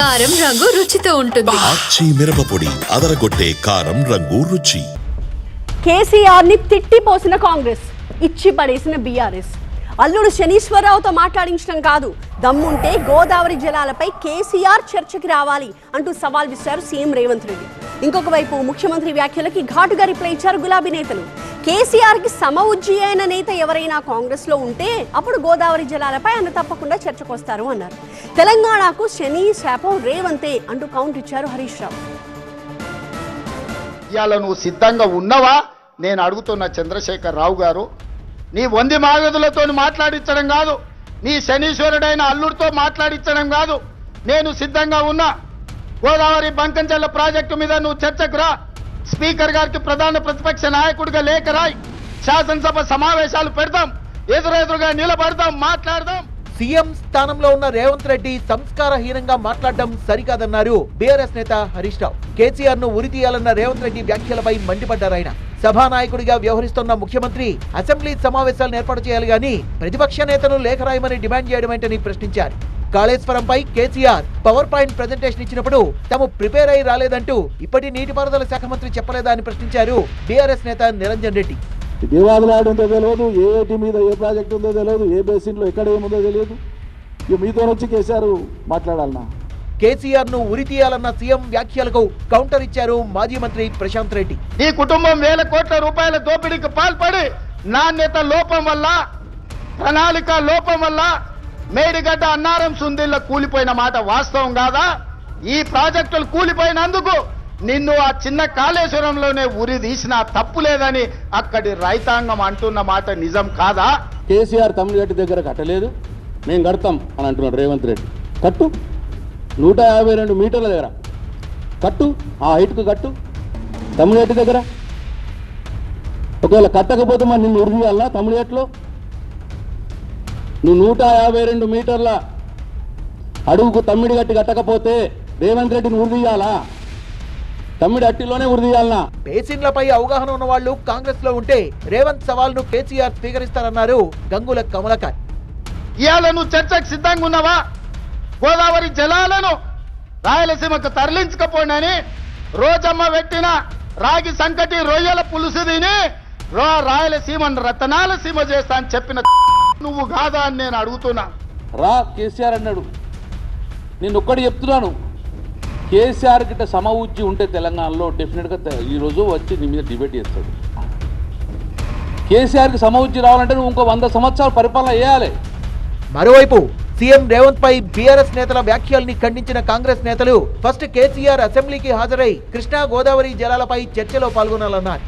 కారం రంగు రుచితో ఉంటుంది. ఆచి మిరపపొడి అదరగొట్టే కారం రంగు రుచి. కేసీఆర్ ని తిట్టిపోసిన కాంగ్రెస్, ఇచ్చి పడేసిన బీఆర్ఎస్. అల్లుడు శనీశ్వరరావుతో మాట్లాడించడం కాదు, దమ్ముంటే గోదావరి జలాలపై కేసీఆర్ చర్చకి రావాలి అంటూ సవాల్ విసిరారు సీఎం రేవంత్ రెడ్డి. ఇంకొక వైపు ముఖ్యమంత్రి వ్యాఖ్యలకి ఘాటుగా రిప్లై ఇచ్చారు గులాబీ నేతలు. కేసీఆర్ కి సమఉజ్జి అయిన నేత ఎవరైనా కాంగ్రెస్ లో ఉంటే అప్పుడు గోదావరి జలాలపై ఆయన తప్పకుండా చర్చకు వస్తారు అన్నారు. తెలంగాణకు శని శాపం రేవంతే అంటూ కౌంటర్ ఇచ్చారు హరీష్ రావు. ఇవాళ నువ్వు సిద్ధంగా ఉన్నవా నేను అడుగుతున్న చంద్రశేఖర్ రావు గారు. నీ వంది మాగదులతో మాట్లాడించడం కాదు, నీ శనీశ్వరుడైన అల్లుడితో మాట్లాడించడం కాదు. నేను సిద్ధంగా ఉన్నా. గోదావరి బంకంచెల్ల ప్రాజెక్టు మీద నువ్వు చర్చకు రా. స్పీకర్ గారికి ప్రధాన ప్రతిపక్ష నాయకుడిగా లేఖ రాయి. శాసనసభ సమావేశాలు పెడతాం, ఎదురెదురుగా నిలబడతాం, మాట్లాడదాం. సీఎం స్థానంలో ఉన్న రేవంత్ రెడ్డి సంస్కారహీనంగా మాట్లాడడం సరికాదన్నారు బీఆర్ఎస్ నేత హరీష్ రావు. కేసీఆర్ ను ఉరి తీయాలన్న రేవంత్ రెడ్డి వ్యాఖ్యలపై మండిపడ్డారాయన. సభానాయకుడిగా వ్యవహరిస్తున్న ముఖ్యమంత్రి అసెంబ్లీ సమావేశాలను ఏర్పాటు చేయాలి గాని ప్రతిపక్ష నేతను లేఖ రాయమని డిమాండ్ చేయడమేంటని ప్రశ్నించారు. కాళేశ్వరంపై కేసీఆర్ పవర్ పాయింట్ ప్రెజెంటేషన్ ఇచ్చినప్పుడు తాము ప్రిపేర్ అయి రాలేదంటూ ఇప్పటి నీటిపారుదల శాఖ మంత్రి చెప్పలేదా అని ప్రశ్నించారు బీఆర్ఎస్ నేత నిరంజన్ రెడ్డి. దేవాదులాడు ఉందో తెలియదు, ఏఐటి మీద ఏ ప్రాజెక్ట్ ఉందో తెలియదు, ఏ బేసిన్లో ఎక్కడ ఏముందో తెలియదు. ఇక మీతో వచ్చి కేసీఆర్ మాట్లాడాలన్నా. కేసీఆర్ ను ఉరి తీయాలన్న సీఎం వ్యాఖ్యలకు కౌంటర్ ఇచ్చారు మాజీ మంత్రి ప్రశాంత్ రెడ్డి. నీ కుటుంబం వేల కోట్ల రూపాయల దోపిడీకి పాల్పడి నాణ్యత లోపం వల్ల, ప్రణాళిక లోపం వల్ల మేడిగడ్డ అన్నారం సుందిల్ల కూలిపోయిన మాట వాస్తవం కాదా? ఈ ప్రాజెక్టులు కూలిపోయినందుకు నిన్ను ఆ చిన్న కాళేశ్వరంలోనే ఉరి తీసిన తప్పు లేదని అక్కడి రైతాంగం అంటున్న మాట నిజం కాదా? కేసీఆర్ తమిళగడ్డ దగ్గర కట్టలేదు, మేము కడతాం అని అంటున్నాడు రేవంత్ రెడ్డి. కట్టు, 152 మీటర్ల దగ్గర కట్టు, ఆ హైట్కు కట్టు తమిళగడ్డ దగ్గర. ఒకవేళ కట్టకపోతే మరి నిన్ను ఉరి తీయాలన్నా తమిళగట్లో? నువ్వు 152 మీటర్ల అడుగుకు తమ్మిడి గట్టి కట్టకపోతే రేవంత్ రెడ్డిని ఉరి తీయాలా? తమ్మిడి అట్టిలోనే ఉరి తీయాలనా? బేసిన్లపై అవగాహన ఉన్న వాళ్ళు కాంగ్రెస్ లో ఉంటే రేవంత్ సవాల్ ను కేసీఆర్ స్వీకరిస్తారన్నారు గంగుల కమలాకర్. ఇవాళ నువ్వు చర్చకు సిద్ధంగా ఉన్నావా? గోదావరి జలాలను రాయలసీమకు తరలించకపోయినని రోజమ్మ పెట్టిన రాగి సంకటి రొయ్యల పులుసు తిని రాయలసీమను రతనాల సీమ చేస్తా అని చెప్పిన నువ్వు కాదా అని నేను అడుగుతున్నా. రా కేసీఆర్ అన్నాడు. నేను ఒక్కటి చెప్తున్నాను, కేసీఆర్ గిట్ట సమఉజ్జి ఉంటే తెలంగాణలో డెఫినెట్గా ఈరోజు వచ్చి నీ మీద డిబేట్ చేస్తాడు. కేసీఆర్కి సమఉజ్జి రావాలంటే నువ్వు ఇంకో 100 సంవత్సరాలు పరిపాలన చేయాలి. మరోవైపు సీఎం రేవంత్ పై బీఆర్ఎస్ నేతల వ్యాఖ్యల్ని ఖండించిన కాంగ్రెస్ నేతలు ఫస్ట్ కేసీఆర్ అసెంబ్లీకి హాజరై కృష్ణా గోదావరి జలాలపై చర్చలో పాల్గొనాలన్నారు.